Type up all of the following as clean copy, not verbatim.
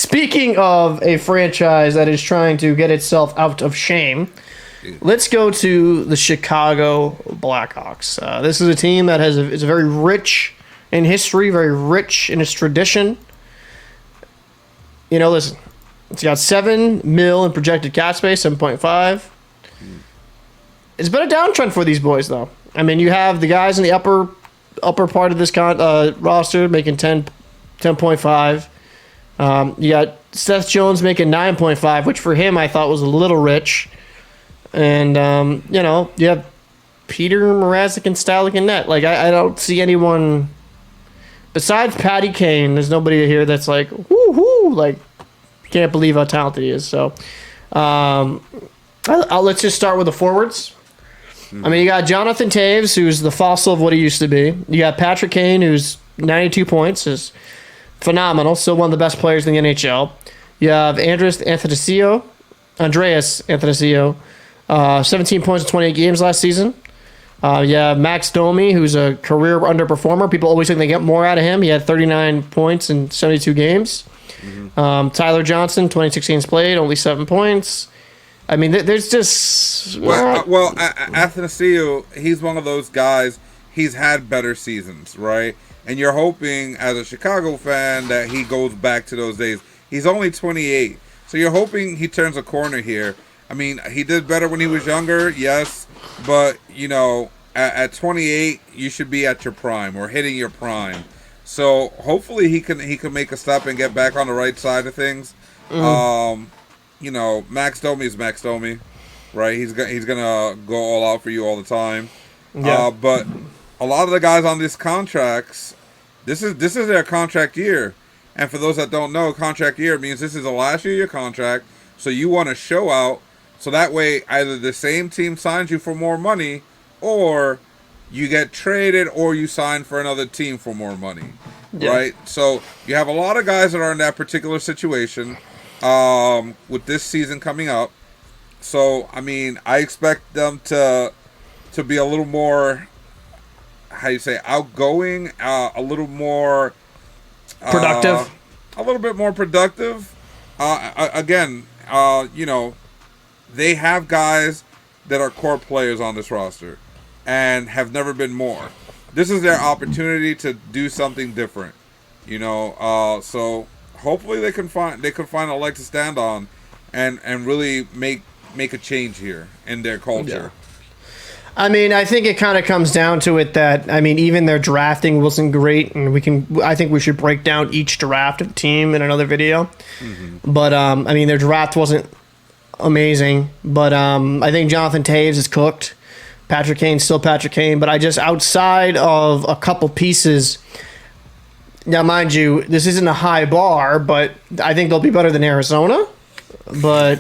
speaking of a franchise that is trying to get itself out of shame, let's go to the Chicago Blackhawks. This is a team that is very rich in history, very rich in its tradition. Listen, it's got $7 million in projected cap space, 7.5. It's been a downtrend for these boys, though. I mean, you have the guys in the upper part of this roster making 10.5. You got Seth Jones making 9.5, which for him I thought was a little rich. And, you have Peter Mrazek and Stalik in net. Like, I don't see anyone besides Patty Kane. There's nobody here that's like, whoo, like, can't believe how talented he is. So, let's just start with the forwards. I mean, you got Jonathan Toews, who's the fossil of what he used to be. You got Patrick Kane, who's 92 points, is phenomenal, still one of the best players in the NHL. You have Andreas Athanasiou, 17 points in 28 games last season. You have Max Domi, who's a career underperformer. People always think they get more out of him. He had 39 points in 72 games. Tyler Johnson, 26 games played, only 7 points. I mean, there's just... Athanasiou, he's one of those guys, he's had better seasons, right? And you're hoping, as a Chicago fan, that he goes back to those days. He's only 28, so you're hoping he turns a corner here. I mean, he did better when he was younger, yes, but, at 28, you should be at your prime, or hitting your prime. So, hopefully he can make a step and get back on the right side of things. Max Domi is Max Domi, right? He's gonna go all out for you all the time. Yeah. But a lot of the guys on these contracts, this is their contract year. And for those that don't know, contract year means this is the last year of your contract. So you want to show out, so that way either the same team signs you for more money, or you get traded, or you sign for another team for more money, right? So you have a lot of guys that are in that particular situation. With this season coming up, so I mean, I expect them to be a little more, outgoing, a little more productive, a little bit more productive. Again, they have guys that are core players on this roster, and have never been more. This is their opportunity to do something different, so. Hopefully they can find a leg to stand on, and really make a change here in their culture. Yeah. I mean, I think it kind of comes down to it that, I mean, even their drafting wasn't great, and I think we should break down each draft of the team in another video. Mm-hmm. But I mean, their draft wasn't amazing, but I think Jonathan Toews is cooked. Patrick Kane's still Patrick Kane, but outside of a couple pieces. Now, mind you, this isn't a high bar, but I think they'll be better than Arizona. But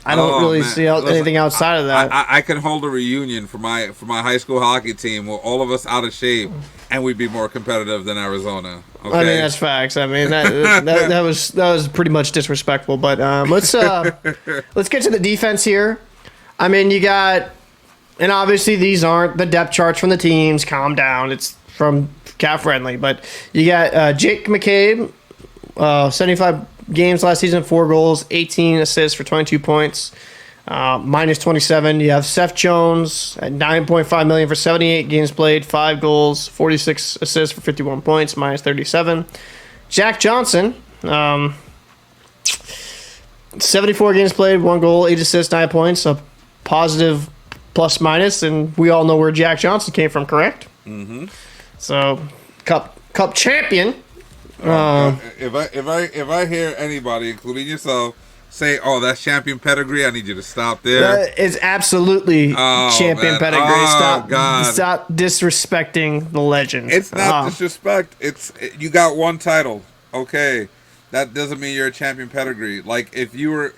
I don't really see anything outside of that. I can hold a reunion for my high school hockey team with all of us out of shape, and we'd be more competitive than Arizona. Okay? I mean, that's facts. I mean, that was pretty much disrespectful. But let's get to the defense here. I mean, you got, and obviously these aren't the depth charts from the teams. Calm down. It's from Cap Friendly, but you got Jake McCabe, 75 games last season, 4 goals, 18 assists for 22 points, minus 27. You have Seth Jones at $9.5 million for 78 games played, 5 goals, 46 assists for 51 points, minus 37. Jack Johnson, 74 games played, 1 goal, 8 assists, 9 points, a positive plus minus, and we all know where Jack Johnson came from, correct? Mm-hmm. So, cup champion. If I hear anybody, including yourself, say, "Oh, that's champion pedigree," I need you to stop there. That is absolutely champion pedigree. God. Stop disrespecting the legend. It's not disrespect. You got one title. Okay, that doesn't mean you're a champion pedigree. Like if you were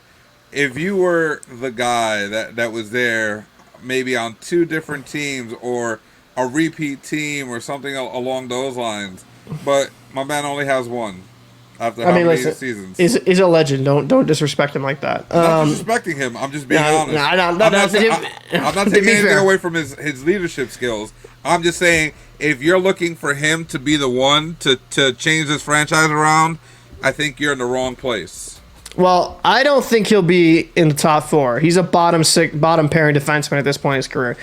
the guy that was there, maybe on 2 different teams or a repeat team or something along those lines. But my man only has one after how many seasons. He's a legend. Don't disrespect him like that. I'm not disrespecting him. I'm just being honest. I'm not taking anything away from his leadership skills. I'm just saying, if you're looking for him to be the one to change this franchise around, I think you're in the wrong place. Well, I don't think he'll be in the top 4. He's a bottom pairing defenseman at this point in his career.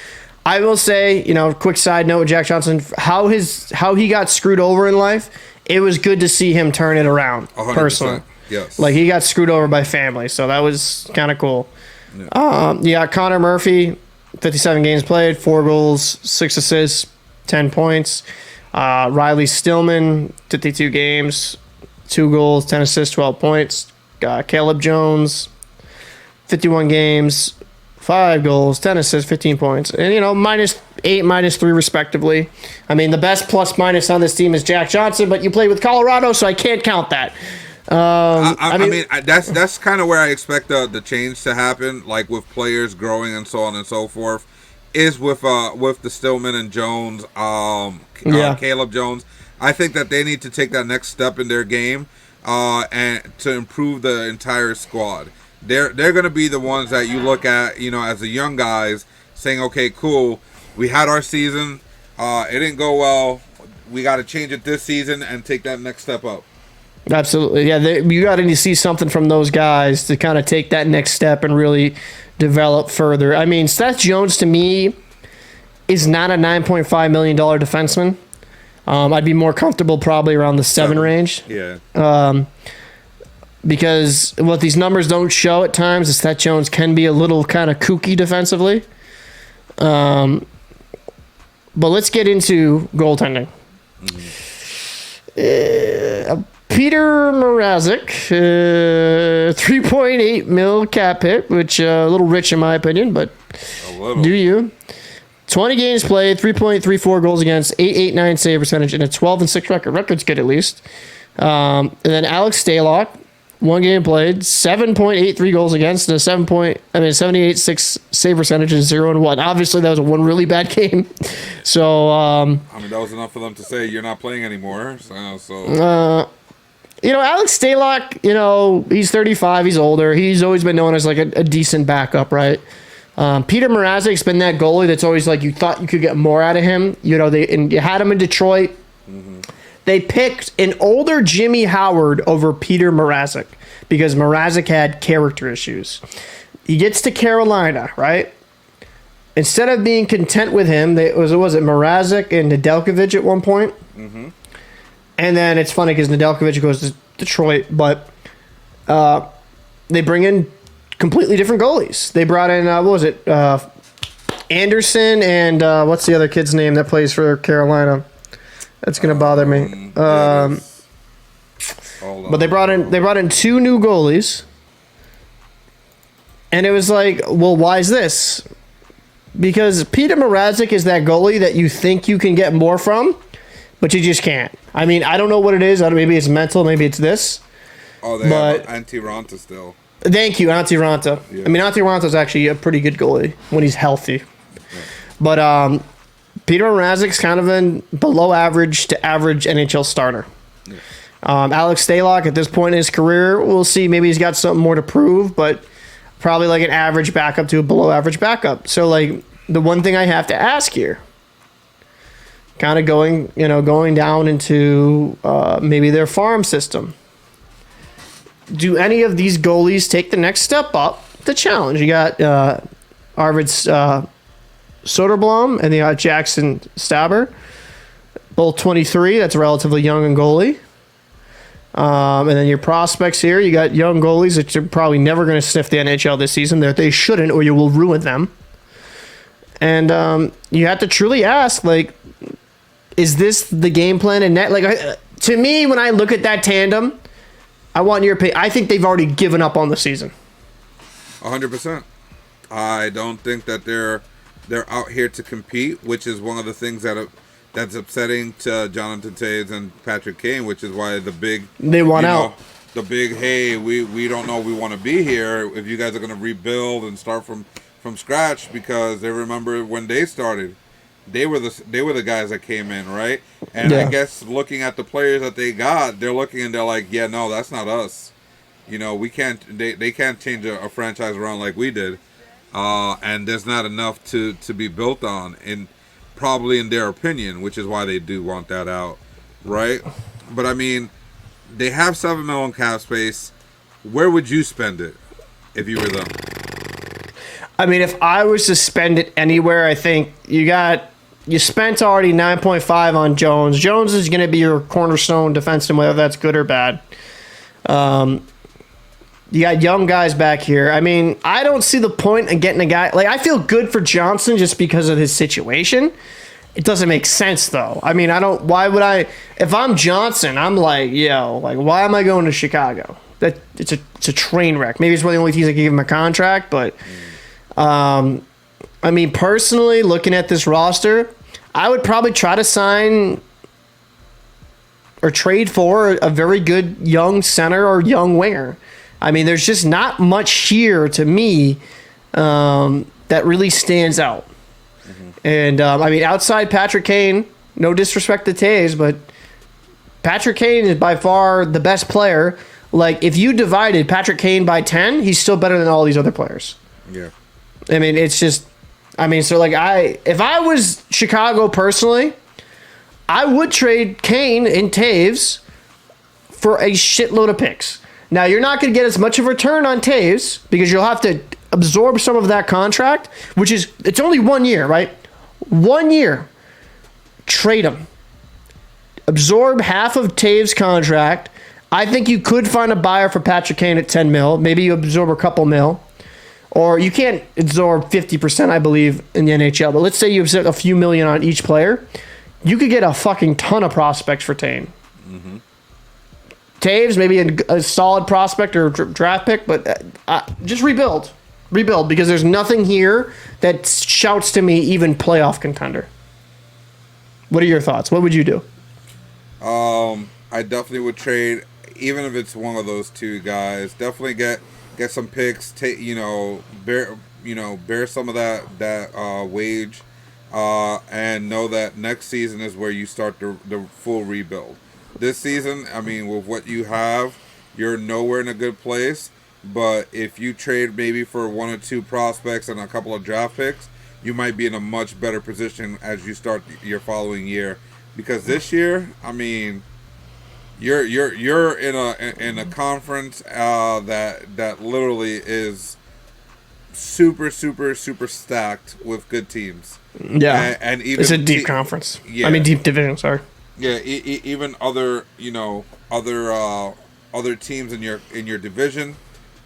I will say, quick side note with Jack Johnson, how he got screwed over in life, it was good to see him turn it around, 100%. personally. Yes. Like, he got screwed over by family, so that was kind of cool. Yeah. Connor Murphy, 57 games played, 4 goals, 6 assists, 10 points. Riley Stillman, 52 games, 2 goals, 10 assists, 12 points. Caleb Jones, 51 games, 5 goals, 10 assists, 15 points. And, -8, -3 respectively. I mean, the best plus-minus on this team is Jack Johnson, but you played with Colorado, so I can't count that. I mean, that's kind of where I expect the change to happen, like with players growing and so on and so forth, is with the Stillman and Jones, Caleb Jones. I think that they need to take that next step in their game. And to improve the entire squad. They're going to be the ones that you look at, as the young guys, saying, okay, cool, we had our season, it didn't go well, we got to change it this season and take that next step up. Absolutely, yeah. You got to see something from those guys to kind of take that next step and really develop further. I mean, Seth Jones, to me, is not a $9.5 million defenseman. I'd be more comfortable probably around the 7 range. Yeah. Because what these numbers don't show at times is that Jones can be a little kind of kooky defensively. But let's get into goaltending. Peter Mrazek, 3.8 mil cap hit, which a little rich in my opinion, but do you? 20 games played, 3.34 goals against, 8.89 save percentage, and a 12-6 record. Record's good at least. And then Alex Stalock, 1 game played, 7.83 goals against, and a 78.6 save percentage, and 0-1. Obviously, that was one really bad game. So, I mean, that was enough for them to say you're not playing anymore. Alex Stalock, he's 35, he's older. He's always been known as like a decent backup, right? Peter Mrazek's been that goalie that's always like you thought you could get more out of him. You had him in Detroit. Mm-hmm. They picked an older Jimmy Howard over Peter Mrazek because Mrazek had character issues. He gets to Carolina, right? Instead of being content with him, was it Mrazek and Nedeljkovic at one point? Mm-hmm. And then it's funny because Nedeljkovic goes to Detroit, but they bring in completely different goalies. They brought in, Anderson and what's the other kid's name that plays for Carolina? That's going to bother me. But they brought in 2 new goalies. And it was like, well, why is this? Because Peter Mrazek is that goalie that you think you can get more from, but you just can't. I mean, I don't know what it is. Maybe it's mental. Maybe it's this. Oh, they have Antti Raanta still. Thank you, Antti Raanta. Yeah. I mean, Antti Raanta is actually a pretty good goalie when he's healthy. Yeah. But Peter Mrazek's kind of a below average to average NHL starter. Yeah. Alex Stalock, at this point in his career, we'll see. Maybe he's got something more to prove, but probably like an average backup to a below average backup. So, like, the one thing I have to ask here, kind of going down into maybe their farm system. Do any of these goalies take the next step up the challenge? You got Arvid Soderblom and you got Jackson Staber, both 23. That's relatively young in goalie. And then your prospects here, you got young goalies that you're probably never going to sniff the NHL this season. They shouldn't, or you will ruin them. And you have to truly ask, like, is this the game plan in net? Like, to me, when I look at that tandem, I want your opinion. I think they've already given up on the season. 100%. I don't think that they're out here to compete, which is one of the things that's upsetting to Jonathan Toews and Patrick Kane, which is why they want out. The big, hey, we don't know we want to be here if you guys are going to rebuild and start from scratch, because they remember when they started. They were the guys that came in, right? And yeah. I guess looking at the players that they got, they're looking and they're like, yeah, no, that's not us. We can't. They can't change a franchise around like we did, and there's not enough to be built on, probably in their opinion, which is why they do want that out, right? But I mean, they have $7 million cap space. Where would you spend it if you were them? I mean, if I was to spend it anywhere, I think you spent already 9.5 on Jones. Jones is going to be your cornerstone defenseman, whether that's good or bad. You got young guys back here. I mean, I don't see the point in getting a guy. Like, I feel good for Johnson just because of his situation. It doesn't make sense, though. I mean, why would I? If I'm Johnson, I'm like, why am I going to Chicago? It's a train wreck. Maybe it's one of the only teams that can give him a contract, but I mean, personally, looking at this roster, I would probably try to sign or trade for a very good young center or young winger. I mean, there's just not much here to me that really stands out. Mm-hmm. And, I mean, outside Patrick Kane, no disrespect to Toews, but Patrick Kane is by far the best player. Like, if you divided Patrick Kane by 10, he's still better than all these other players. Yeah. I mean, it's just... I mean, so, like, if I was Chicago personally, I would trade Kane and Toews for a shitload of picks. Now, you're not going to get as much of a return on Toews because you'll have to absorb some of that contract, it's only 1 year, right? 1 year. Trade him. Absorb half of Toews' contract. I think you could find a buyer for Patrick Kane at 10 mil. Maybe you absorb a couple mil. Or you can't absorb 50%, I believe, in the NHL. But let's say you absorb a few million on each player. You could get a fucking ton of prospects for Kane. Mm-hmm. Toews, maybe a solid prospect or draft pick, but just rebuild. Rebuild, because there's nothing here that shouts to me even playoff contender. What are your thoughts? What would you do? I definitely would trade, even if it's one of those two guys. Definitely get some picks. Bear some of that wage, and know that next season is where you start the full rebuild. This season, I mean, with what you have, you're nowhere in a good place. But if you trade maybe for one or two prospects and a couple of draft picks, you might be in a much better position as you start your following year. Because this year, I mean, you're in a conference that literally is super stacked with good teams. Yeah, and even it's a deep conference. Yeah, I mean deep division. Sorry. Yeah, even other other teams in your division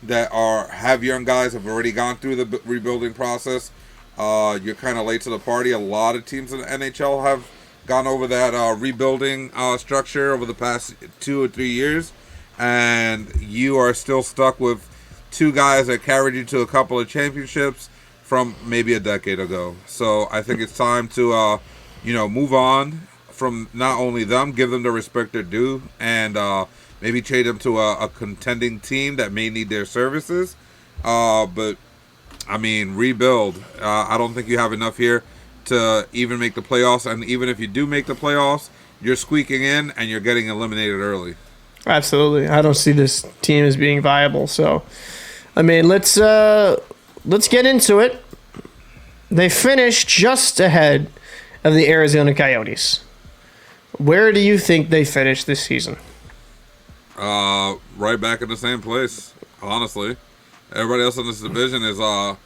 that have young guys have already gone through the rebuilding process. You're kind of late to the party. A lot of teams in the NHL have gone over that rebuilding structure over the past 2 or 3 years, and you are still stuck with two guys that carried you to a couple of championships from maybe a decade ago. So I think it's time to move on from not only them, give them the respect they're due, and maybe trade them to a contending team that may need their services. But I mean, rebuild. I don't think you have enough here to even make the playoffs, and even if you do make the playoffs, you're squeaking in and you're getting eliminated early. Absolutely, I don't see this team as being viable. So, I mean, let's get into it. They finished just ahead of the Arizona Coyotes. Where do you think they finished this season? Right back in the same place. Honestly, everybody else in this division is a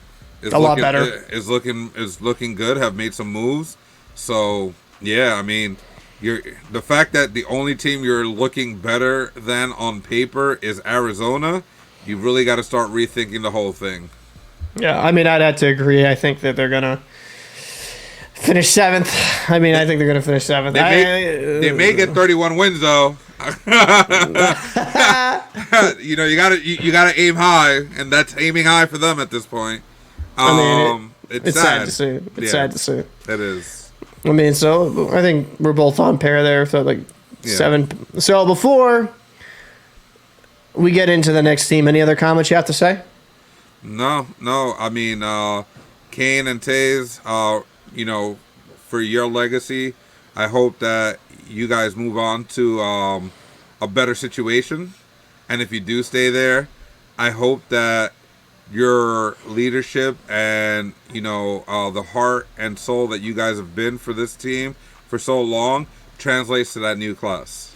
lot better. Is looking good. Have made some moves. So yeah, I mean, the fact that the only team you're looking better than on paper is Arizona. You really got to start rethinking the whole thing. Yeah, I mean, I'd have to agree. I think that they're gonna finish 7th. I mean, I think they're going to finish 7th. They may get 31 wins though. You gotta aim high, and that's aiming high for them at this point. I mean, it's sad to see. It's sad to see. It is. I mean, so I think we're both on pair there. So 7. So before we get into the next team, any other comments you have to say? No. I mean, Kane and Toews, for your legacy, I hope that you guys move on to a better situation. And if you do stay there, I hope that your leadership and, the heart and soul that you guys have been for this team for so long translates to that new class.